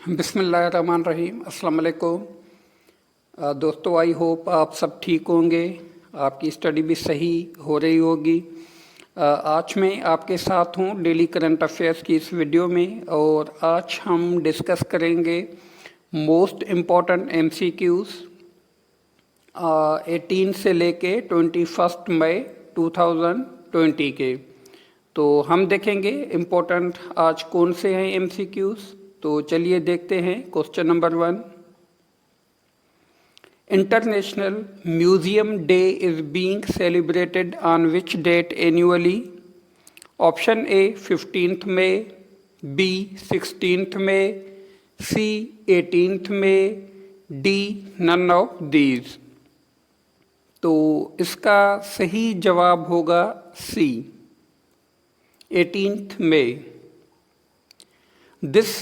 बिस्मिल्लाहिर्रहमानिर्रहीम। अस्सलाम वालेकुम। दोस्तों, आई होप आप सब ठीक होंगे, आपकी स्टडी भी सही हो रही होगी। आज मैं आपके साथ हूँ डेली करंट अफेयर्स की इस वीडियो में, और आज हम डिस्कस करेंगे मोस्ट इम्पॉर्टेंट MCQs 18 से लेके 21 मई 2020 के। तो हम देखेंगे इम्पोर्टेंट आज कौन से हैं MCQs। तो चलिए देखते हैं। Question number 1, international museum day is being celebrated on which date annually? Option A 15 May, B 16 May, C 18 May, D none of these. तो इसका सही जवाब होगा सी 18 मई। This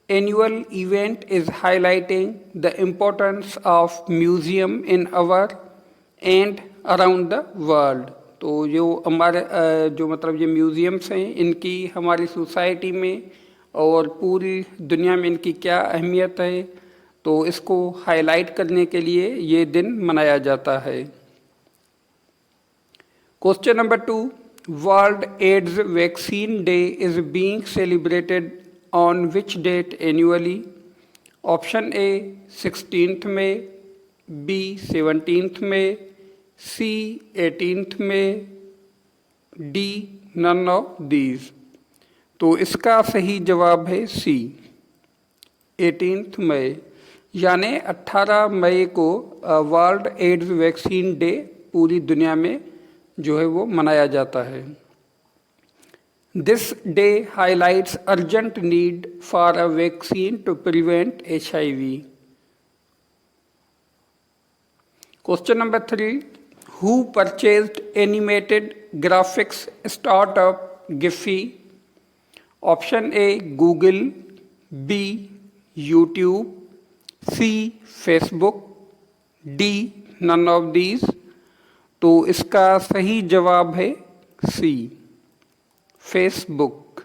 annual event is highlighting the importance of museum in our and around the world। तो जो हमारे ये museums हैं, इनकी हमारी सोसाइटी में और पूरी दुनिया में इनकी क्या अहमियत है, तो इसको हाईलाइट करने के लिए ये दिन मनाया जाता है। Question number 2, world AIDS vaccine day is being celebrated on which date annually? Option A 16th May, B 17th May, C 18th May, D none of these। तो इसका सही जवाब है C 18 मई, यानी 18 मई को वर्ल्ड एड्स वैक्सीन डे पूरी दुनिया में जो है वो मनाया जाता है। This day highlights urgent need for a vaccine to prevent HIV। Question number 3, who purchased animated graphics startup Giphy? Option A Google, B YouTube, C Facebook, D none of these। तो इसका सही जवाब है C Facebook।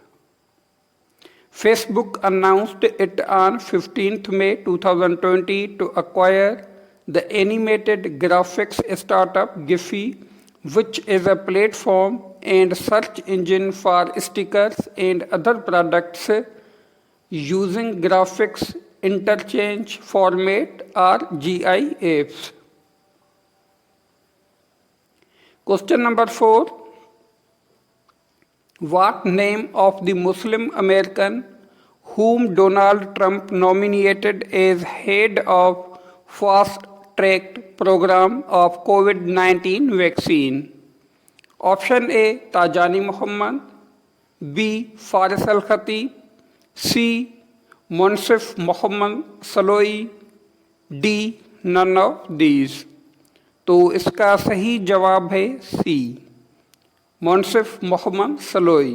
Facebook announced it on 15th May 2020 to acquire the animated graphics startup Giphy, which is a platform and search engine for stickers and other products using graphics interchange format or GIFs। Question number 4, what name of the Muslim American whom Donald Trump nominated as head of fast-track program of COVID-19 vaccine? Option A Tajani Muhammad, B Faris Al Khatib, C Monsif Muhammad Salohi, D none of these। तो इसका सही जवाब है C Moncef Mohammed Slaoui.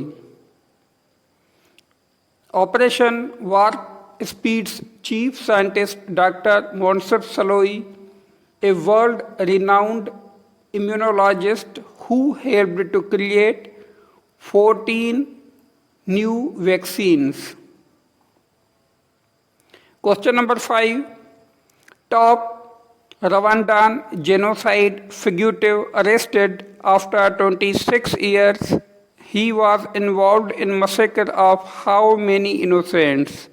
Operation Warp Speed's chief scientist doctor Moncef Slaoui, a world renowned immunologist who helped to create 14 new vaccines। Question number 5, top Rwandan genocide fugitive arrested after 26 years. He was involved in massacre of how many innocents?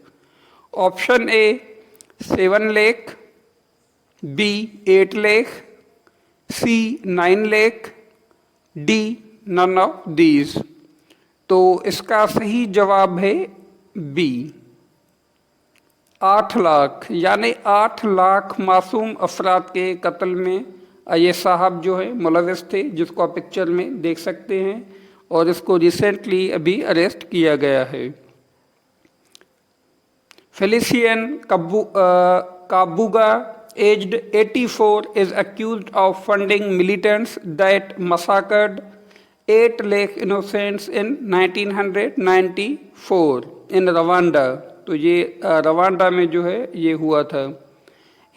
Option A 7 lakh, B 8 lakh, C 9 lakh, D none of these। तो इसका सही जवाब है B 8 lakh, यानी 8 लाख मासूम अफराद के कत्ल में ये साहब जो है मुलविस थे, जिसको आप पिक्चर में देख सकते हैं, और इसको रिसेंटली अभी अरेस्ट किया गया है। फेलिसियन काबूगा aged 84 is accused of funding militants that massacred 8 lakh innocents in 1994 in Rwanda। तो ये रवांडा में जो है ये हुआ था।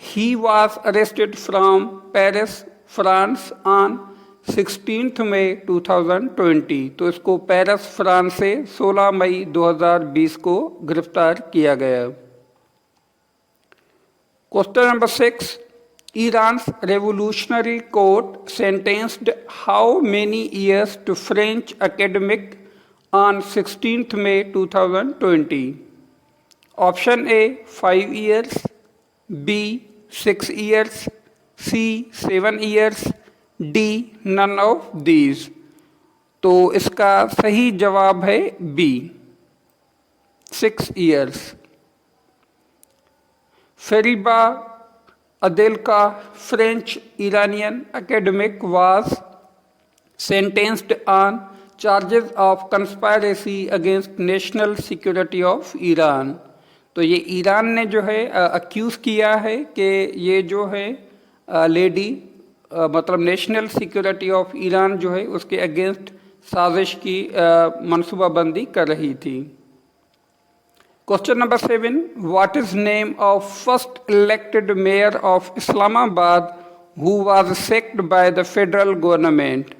He was arrested from Paris, France on 16th May 2020। तो इसको पेरिस फ्रांस से 16 मई 2020 को गिरफ्तार किया गया। Question number 6. Iran's revolutionary court sentenced how many years to French academic on 16th May 2020? Option A 5 years, B 6 years, C 7 years, D none of these. तो इसका सही जवाब है B 6 years. Fariba Adelka, French Iranian academic, was sentenced on charges of conspiracy against national security of Iran. तो ये Iran ने जो है अक्यूज़ किया है कि ये जो है लेडी मतलब नेशनल सिक्योरिटी ऑफ ईरान जो है उसके अगेंस्ट साजिश की मनसूबाबंदी कर रही थी। Question number 7. What is name of first elected mayor of Islamabad who was sacked by the federal government?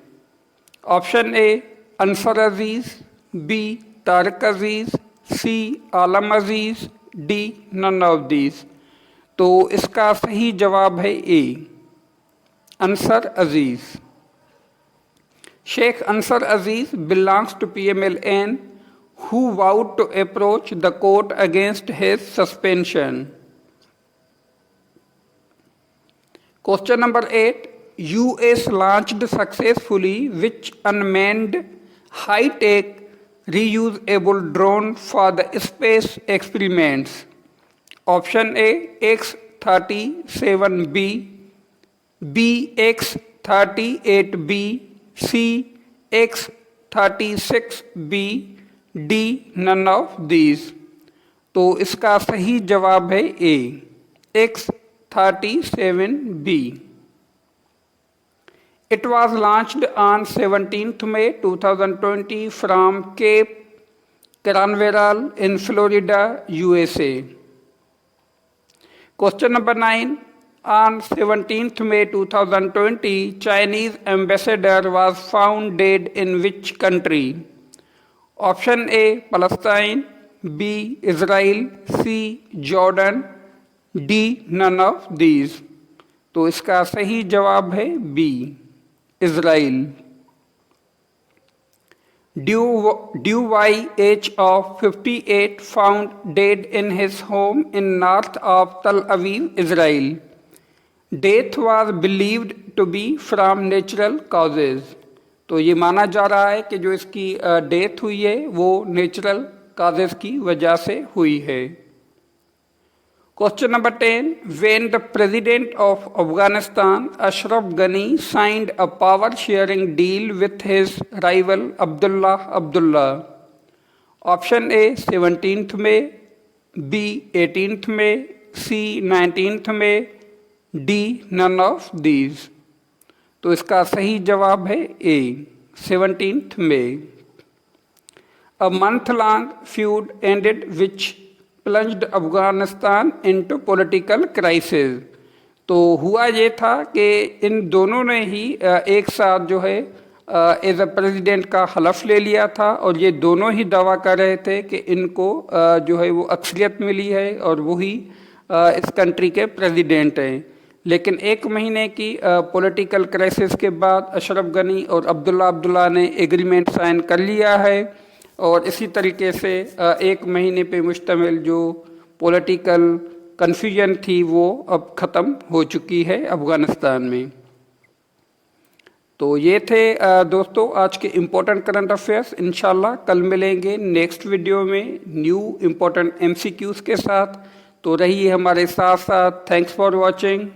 Option A Ansar Aziz, B Tariq Aziz, C Alam Aziz, D none of these. तो इसका सही जवाब है A Ansar Aziz. Sheikh Ansar Aziz belongs to PMLN, who vowed to approach the court against his suspension. Question number 8. US launched successfully which unmanned high-tech reusable drone for the space experiments? Option A X-37B, B X-38B, C X-36B, D none of these. तो इसका सही जवाब है A X-37B. It was launched on 17th May 2020 from Cape Canaveral in Florida, USA. Question number 9. On 17th May 2020, Chinese ambassador was found dead in which country? Option A Palestine, B Israel, C Jordan, D none of these. तो इसका सही जवाब है B Israel. DYH of 58 found dead in his home in north of Tel Aviv, Israel. Death was believed to be from natural causes. तो ये माना जा रहा है कि जो इसकी डेथ हुई है वो नेचुरल काजेस की वजह से हुई है। Question number 10. When the president of Afghanistan, Ashraf Ghani, signed a power-sharing deal with his rival Abdullah Abdullah? Option A 17th May, B 18th May, C 19th May, D none of these. तो इसका सही जवाब है A 17th May. A month-long feud ended which plunged Afghanistan into political crisis. तो हुआ ये था कि इन दोनों ने ही एक साथ जो है एज अ प्रेसिडेंट का हलफ ले लिया था और ये दोनों ही दावा कर रहे थे कि इनको जो है वो अक्सरियत मिली है और वही इस कंट्री के प्रेसिडेंट हैं। लेकिन एक महीने की पॉलिटिकल क्राइसिस के बाद अशरफ गनी और अब्दुल्ला अब्दुल्ला ने एग्रीमेंट साइन कर लिया है और इसी तरीके से एक महीने पे मुश्तमिल जो पॉलिटिकल कन्फ्यूजन थी वो अब ख़त्म हो चुकी है अफ़गानिस्तान में। तो ये थे दोस्तों आज के इम्पोर्टेंट करंट अफेयर्स। इंशाल्लाह कल मिलेंगे नेक्स्ट वीडियो में न्यू इम्पोर्टेंट MCQs के साथ। तो रहिए हमारे साथ साथ। Thanks for watching.